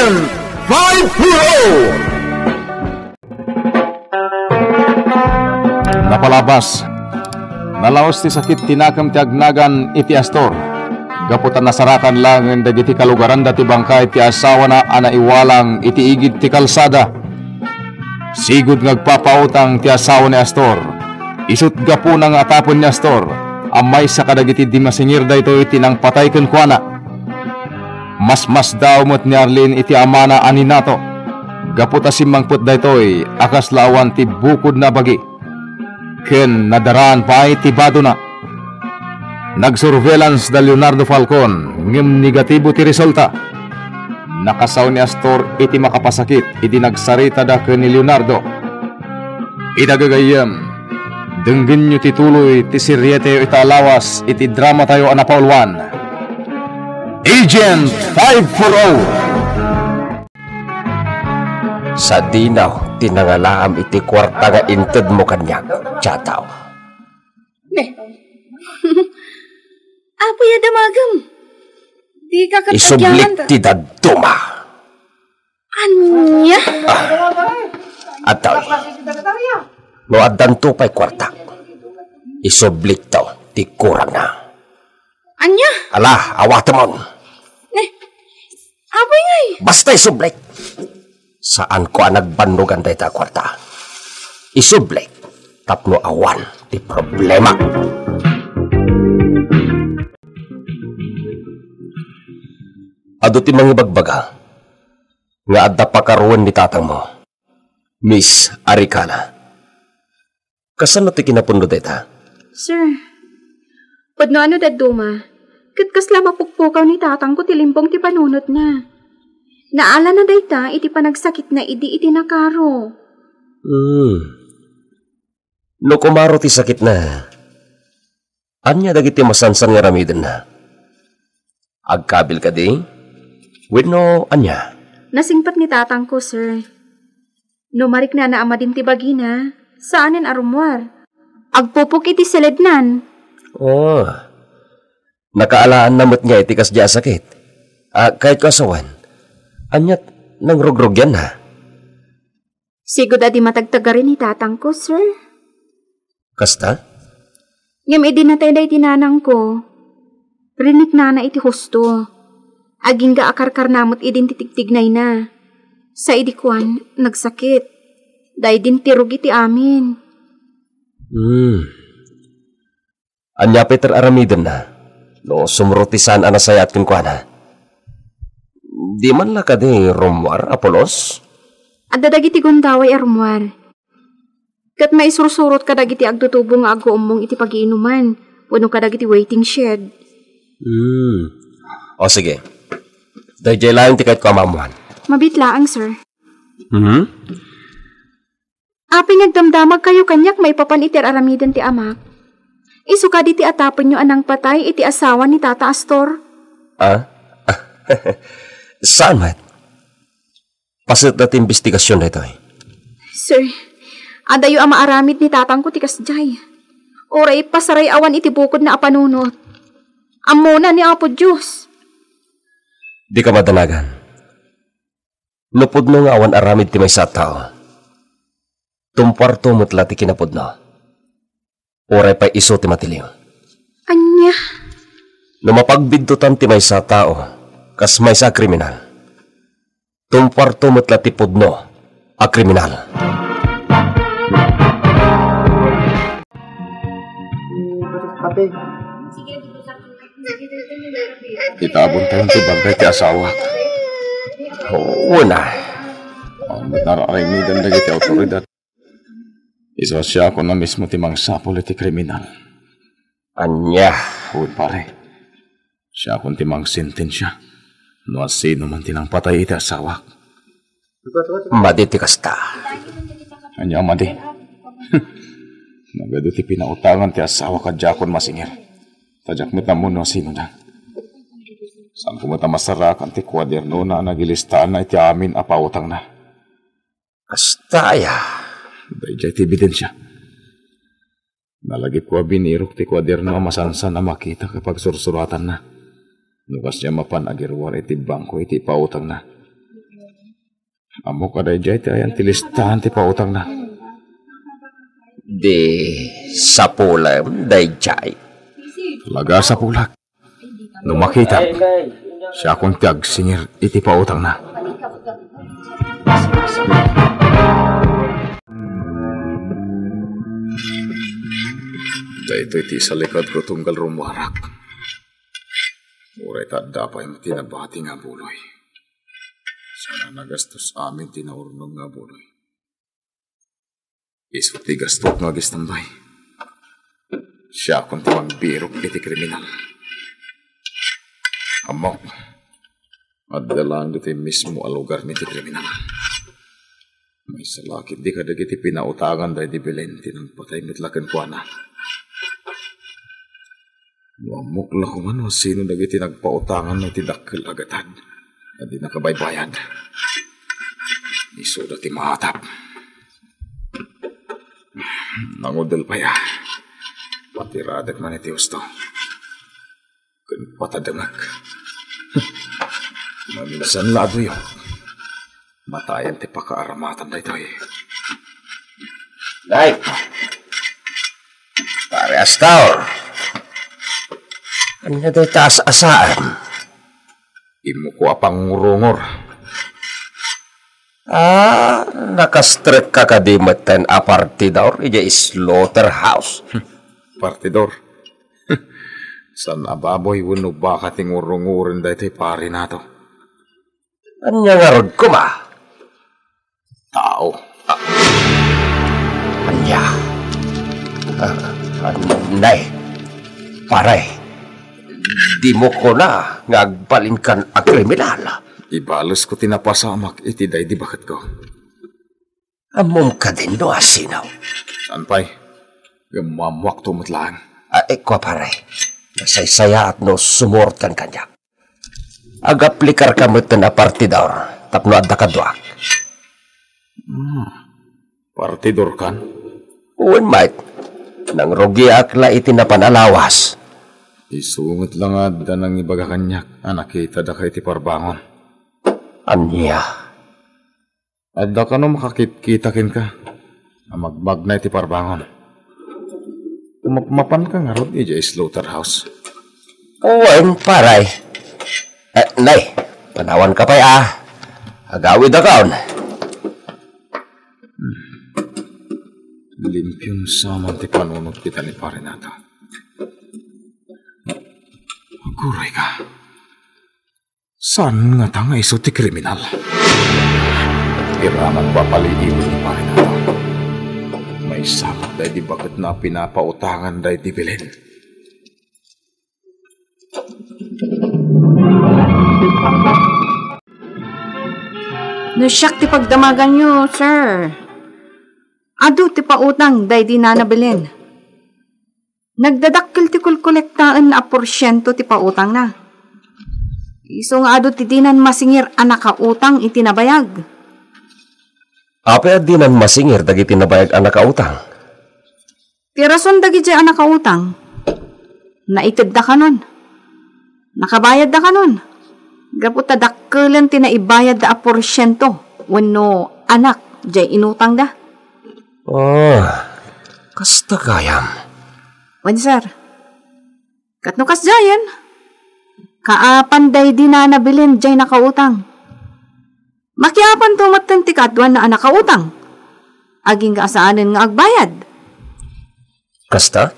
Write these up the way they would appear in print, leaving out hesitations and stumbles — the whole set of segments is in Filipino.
Agent 540! Napalabas. Nalaos ti sakit tinakam ti agnagan iti Astor. Gaputan nasarakan lang ang dagiti kalugaran dati bangka iti asawa na anaiwalang iti igid ti kalsada. Sigud ngagpapautang ti asawa ni Astor. Isut gapu nang atapon ni Astor. Amay sa kadagiti di masingir da ito iti nang patay ken kuana. Mas daw mo't ni Arlene iti amana aninato. Gaputa simmangput da ito'y akas lawan ti bukod na bagi. Ken nadaraan pa ay tibado na. Nag-surveillance da Leonardo Falcon, ngem negatibo ti resulta. Nakasaw ni Astor iti makapasakit, iti nagsarita da ken ni Leonardo. Itagagayam, denggin nyo tituloy ti siryete italawas iti drama tayo anapaulwan. Agent 540! Sa dinaw, tinangalaam iti kwarta nga inted mo kanyang, tiyataw. Apo ya damagam. Di ka katagyaman. Isublik ti daduma. Anya? Ataw, no addan to pa'y kwarta. Isublik taw, ti kurang na. Anya? Ala, awatamon. Apo ngay? Basta isublik. Saan ko nagbandugan tayo ta kwarta? Isublik, tapno awan, ti problema. Ado ti mangibagbaga, nga adda pakaruan ni tatang mo, Miss Arikana. Kasano ti kinapundo deta? Sir, padno ano daduma, katkasla mapukpukaw ni tatang ko tilimbong ti panunot na. Naala na dayta iti panagsakit na iti nakaro. No kumaro ti sakit na, anya dagiti masansan nga ramiden na. Agkabil ka di? Wenno anya? Nasingpat ni tatang ko, sir. Numarik na naama din ti bagina, saanin arumwar. Agpupok iti selednan. Oh, nakaalaan namot niya iti kasya sakit. Kahit kasawan, anyat nang rugrog yan na. Sigod adi matagtagarin ni tatang ko, sir. Kasta? Ngam idinatay da iti nanang ko. Rinik na iti husto. Aging ga akarkar namot idin titigtignay na. Sa idikwan, nagsakit. Day din tirog iti amin. Anya Peter aramiden na. No sumrutisan anasayat kinkwana. Di man la ka di rumwar, Apolos? Adadagiti gundaway arumwar. Kat maisursurot kadagiti agtutubo nga aguumong iti pagiinuman. Wano kadagiti waiting shed. O sige. Dahil lang ti kahit ko amamuhan. Mabitlaang, sir. Aping nagdamdamag kayo kanyak may papaniter aramidan ti amak. Isuka di ti atapon nyo anang patay iti asawa ni Tata Astor. Saan, Matt? Pasit na investigasyon na ito eh. Sir, adayo ang maaramid ni tatang ko ti kasjay. Oray pasaray awan iti bukod na apanunot. Amuna ni Apo Diyos. Di ka madanagan. Lupod no nga awan aramid ti may sa tao. Tumparto mo't lati kinapod no. Oray pa iso ti matiliw. Anya? Lumapagbiddutan ti may sa tao. Kas may sa kriminal. Tumparto mo't lati podno a kriminal. Itabon tayo ti bagay ti asawa. Una. Ang natararimidan dagiti autoridad. Isa siya ako na mismo ti mangsapol iti kriminal. Anya. Huwag pare. Siya akong ti mangsentensya. No sino man tinang patay iti asawa. Madi ti kasta. Anya madi. Nagado ti pinautangan ti asawa ka Jakon masingir. Tajakmit na muna sino na. Saan kumata masarakan ti kwaderno na nagilistaan na iti amin apautang na. Kasta ya. Dahil ti ebidensya. Nalagip ko binirok ti kwaderno masansan na makita kapag sursuratan na. Nukas niya mapanagirwar iti bangko iti pautang na. Amo ka day jay ti ayan tilistahan ti pautang na. Di sa pulam, dayjay. Talaga sa pulak. Nung makita, siya akong tiag singir iti pautang na. Dahito iti sa likod ko tunggal rumarak. Uray tadda pa yung tinabati nga buloy. Sana nagastos amin tinaurnong nga buloy. Iso ti gastot nga gistambay. Siya akong timagbirok iti kriminal. Amok, madalang dito mismo alugar ni ti kriminal. May salakit di ka dagiti pinautangan dahi di Belente ng patay mitlakan ko na. Amok lakuman o sino dagiti nagpautangan na tidakkel agatad na di nakabaybayad. Iso dati mahatap. Nangudal pa ya. Patiradak man iti usto. Kun patadamag. Maminsan lado yun. Matayan ti pakaaramatan na ito eh. Nay! Pare Astor! Ano na daw taas-asaan? Imo ko apang ngurungor. Nakastrek ka kadimatan a partidor, ija slaughterhouse. Partidor. San ababoy wano baka tingurungurin da ito'y pari na to? Anya nga rod ko ma? Tao. Anya? Nay, paray, di mo ko na ngagbalin kan a kriminal. Ibalos ko tinapasamak iti day di bakit ko. Amom ka din do asinaw. Saan pa'y? Gamamwak tumutlaan. Ko paray, nasaysaya at no sumortan kanya. Agaplikar ka mo ito na partidor, tapno adda ka duak. Partidor kan? Uwan mait, nang rogiak la iti na panalawas. Isungot lang adda ng ibaga kanyak, anakita da ka iti parbangon. Anya? Adda ka no makakit-kitakin ka. Amagbag na iti parbangon. Mapan ka nga rod, ija slaughterhouse. Uwan paray. Nay, panawan ka pa agawid akaon. Limpyong saman ti panunod kita ni pare nato. Aguray ka. Saan nga tanga iso ti kriminal? Iraman ba paliibon ni pare nato? May samat dahi di bakit na pinapautangan dahi di Belen. Nasyak ti pagdamagan nyo, sir. Ado ti pautang dahi di nanabilin. Nagdadakkel ti kulkolektaan na porsyento ti pautang na. Iso nga ado ti dinan masingir anak kautang itinabayag. Ape at dinan masingir dagiti nabayag anak kautang. Ti rason dagiti anak kautang. Naitid da ka nun. Nakabayad da ka nun. Gaputa dakkelan ti naibayad da a porsyento. Wano anak jay inutang da. Kasta gayam. Wan sir. Katno kas jayan. Kaapan day di na nabilin jay nakautang. Makiapan tumatan ti kadwan na anak kautang. Aging kaasaanan nga agbayad. Kasta?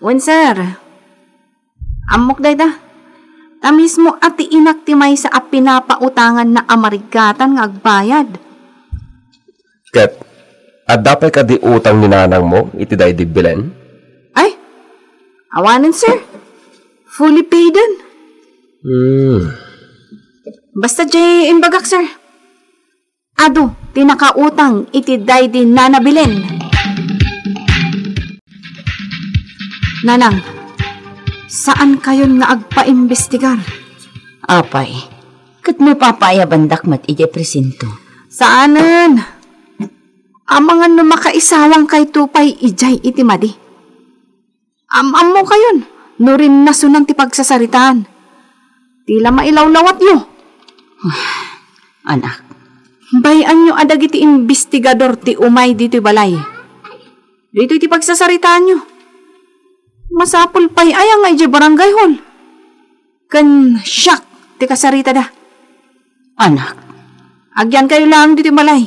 Wan sir. Amok day da. Tamismo at iinak ti may sa pinapautangan na amarigatan nga agbayad. Ket, adapay ka di utang ni nanang mo, iti day di Belen? Ay, awanan sir. Fully paid din. Basta jay imbagak sir. Ado, tinakautang iti day di nanabilin. Nanang, saan kayon nga agpa-imbestigar? Apay, kat mo papayabandak mat ije presinto. Saanan? Amangan no makaisawang kay tupay ijay iti madi. Am mo kayon, no rin nasunang ti pagsasaritaan. Tila mailawlawat yo. Anak, Bayan nyo adag iti investigador ti umay dito balay. Dito iti pagsasaritaan nyo. Masapul pa'y ayang nga iti barangay hall. Kan siyak ti kasarita da. Anak, Agyan kayo lang dito balay.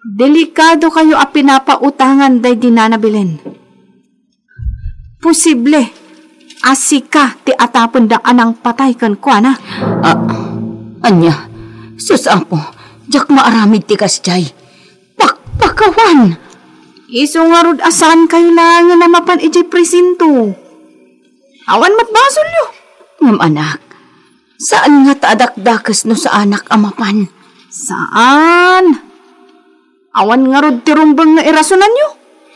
Delikado kayo a pinapautangan day dinanabilen. Posible, asika ti atapon da anang patay kan kuana. anya, susampo, jak maaramid ti kasjay. Pakpakawan! Iso nga rod asan kayo lang nga namapan iti presinto. Awan matbasol yo. Ngam anak, saan nga taadakdakas no sa anak amapan? Saan? Awan nga rod ti rumbang nga irasunan nyo.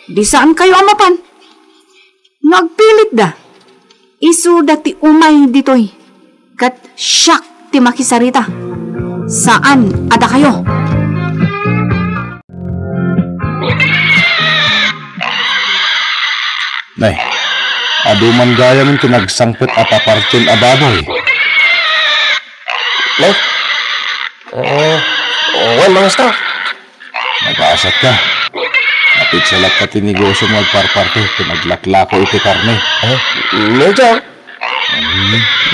Di saan kayo amapan? Nagpilit da. Isu dati umay ditoy. Kat siyak ti makisarita. Saan ada kayo? Nay, aduman gaya min tinagsangpit at apartin ababoy. Nay? Wan, mga staff. Nag-aasat ka. Napit sa lakat ti negosyo mo agparparte, pinaglaklako iti karne. Medyo.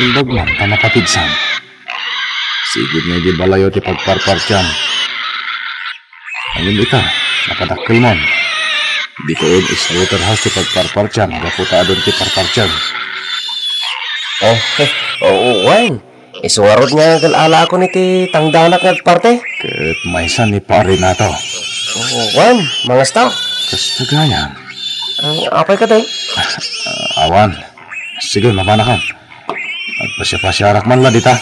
Indag lang, tanapatidsan. Sigid na di balayo ti pagparpartyan. Ayun ita, nakadakkel mon. Ditoon is waterhouse ti pagparpartyan, gaputa adon ti parpartyan. Wan. Isuwarod nga galala ko ni ti tangdanak nga parte. Ket maysan ni pare na to. Wan, mga staff. Kasta ganyan. Apay ka tayo? Awan. Sige, mapanakan. Agpasya-pasyarak man la dita.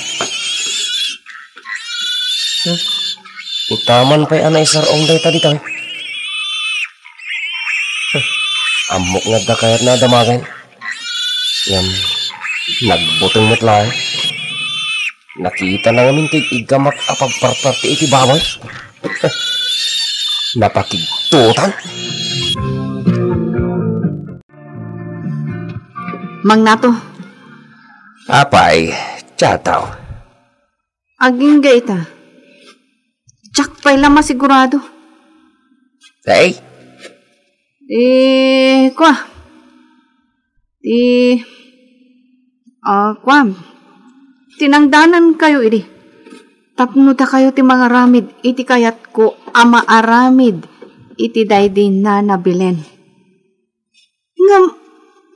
Utaman pa'y anay sarong day ta dito. Amok nga da kayat na damagan. Yan, nagbutong matla. Nakita na nga mintig igamak apagparparti iti babay. Napakigtutan. Mang nato, Apay, tiyataw. aging gaita. Tsak pa'y lama sigurado. Hey, Kwa. Kwa. Tinangdanan kayo iti. Tapno ta kayo ti mga ramid. Iti kayat ko ama aramid. Iti daydi na nabilen. Ngam,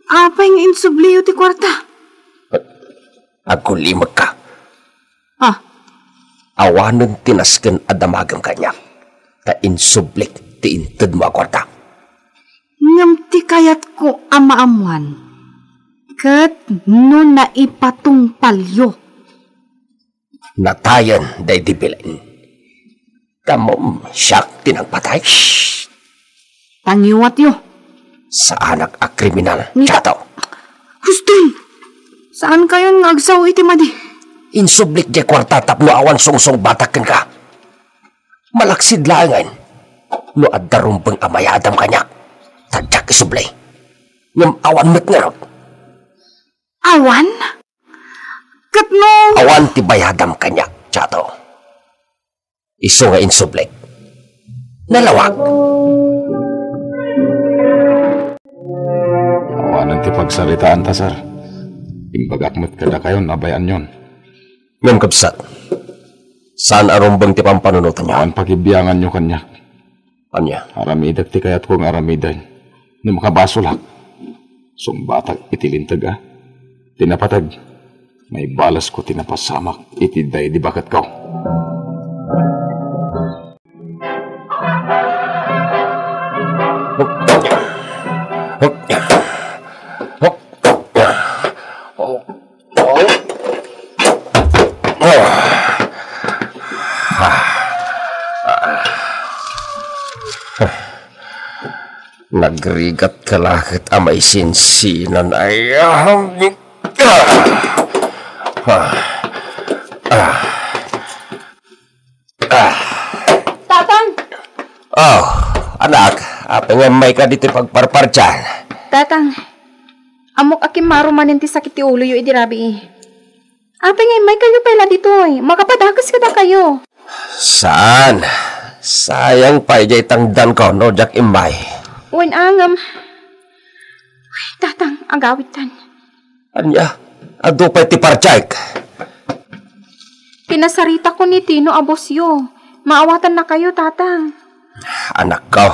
apay nga insubliyo ti kwarta. agkulimag ka. Awanon tinasken adamagam kanya. Ta insublik ti inted mo akwarta. ngam ti kayat ko ama amuan. Kat no na ipatong palyo. Natayan day dibilain. Tamom siyak tinagpatay. Tangiwat yo. Sa anak a kriminal, Ni- tiyataw. Gustoy! Saan kayo nga agsaw iti madi? Insublik di kwarta tapno awan sungsong bataken ka. Malaksid langan. No addarumpeng amayadam kanya. Tadyak isublay. Ngam awan metngarot. Awan? Katno! Awan ti bayadam kanya, tiyataw. Isu nga insublik. Nalawag. Awanan ti pagsaritaan ta, sir. Imbagakmet kada kayo, nabayan yon. Ngam kabsat. Saan arumbang ti pampanunutan niya? Awan pagibiyangan nyo kanya. Anya? Aramidag ti kayat kong aramiday. Ni makabasolak. Sumbatag itilintag ah. Tinapatag. May balas ko tinapasamak. Itiday di bakat ko. Nagrigat ka lakit amay sinsinan ay Tatang! Oh, anak, apa nga may ka dito pagparpar dyan? Tatang, amok akim marumanin ti sakit ti ulo yo idirabi eh. Apay ngay may kayo pala ditoy. Makapadakas ka na kayo. Saan? Sayang pa ijay tangdan ko, no, jak imay. Uwan angam. Ay, tatang, agawitan. Anya, ado pa ti parchayk. Pinasarita ko ni Tino Abosyo. Maawatan na kayo, tatang. Anak ko.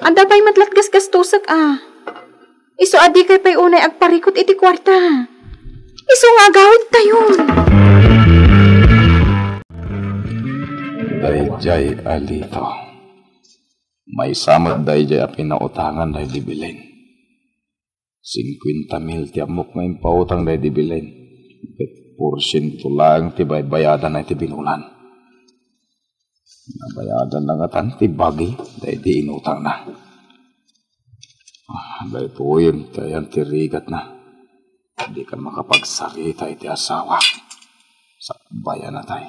Anda pa'y matlat gasgastusak Iso adi kay pa'y unay agparikot iti kwarta. Iso nga agawit tayon. Dayjay alito. May samot dayjay a pinautangan day dibilin. 50,000 ti amok ngayon pautang day dibilin. 10% lang ti baybayadan na ti binulan. Nabayadan na nga tan ti bagi day di inutang na. Day po yun tayan ti rigat na. Hindi ka makapagsarita iti asawa. Sa bayan na tayo.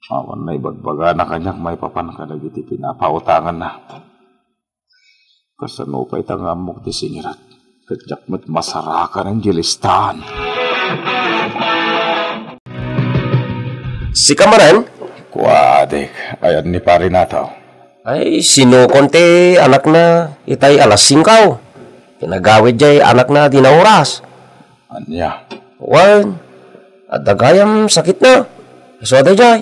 Awan na ibagbaga na kanyak may papan ka nagiti pinapautangan na. Kasano pa itang amok ti singirat. Kadyak mo't masarakan ang jilistahan. Si Kamaran? Kuwadik, ayan ni pari nataw. Ay, sinukon ti anak na itay alas 5. Pinagawid jay anak na di na oras. Anya? Wan, at dagayam sakit na. So ada jay,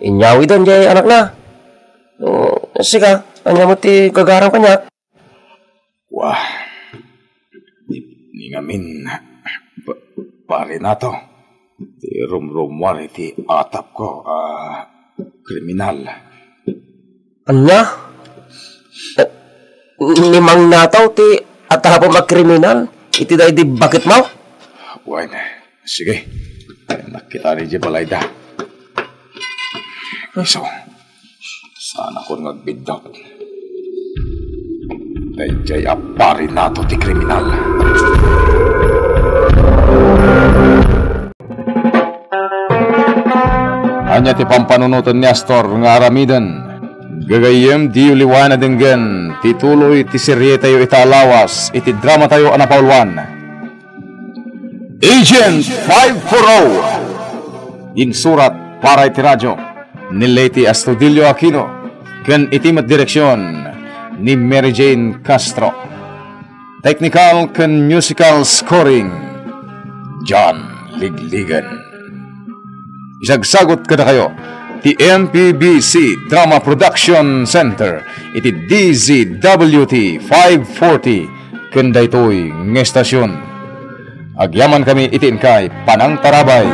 inyawi doon jay anak na. Sika, anya mo ti gagarang kanyak. Wah, ni ngamin, pari nato. Ti rum-rumwar iti atap ko, kriminal. Anya? Nimang nataw ti atapo magkriminal. Iti dahi di bakit mo? Wan, sige. Nakita ni Di Balayda. So, sana ko nagbidot. Dayjay apari nato ti kriminal. Anya ti pampanunutan ni Astor nga aramidan. Gagayem di uliwan na dinggan, tituloy ti serye tayo italawas, iti drama tayo anapaulwan. Agent 540! Insurat para iti radyo, ni Leti Astudillo Aquino, ken itimat direksyon ni Mary Jane Castro. Technical ken musical scoring, John Ligligan. Isagsagot kada kayo, ti MPBC Drama Production Center, iti DZWT 540, kanda ito'y ng estasyon. Agyaman kami itin kay Panang Tarabay.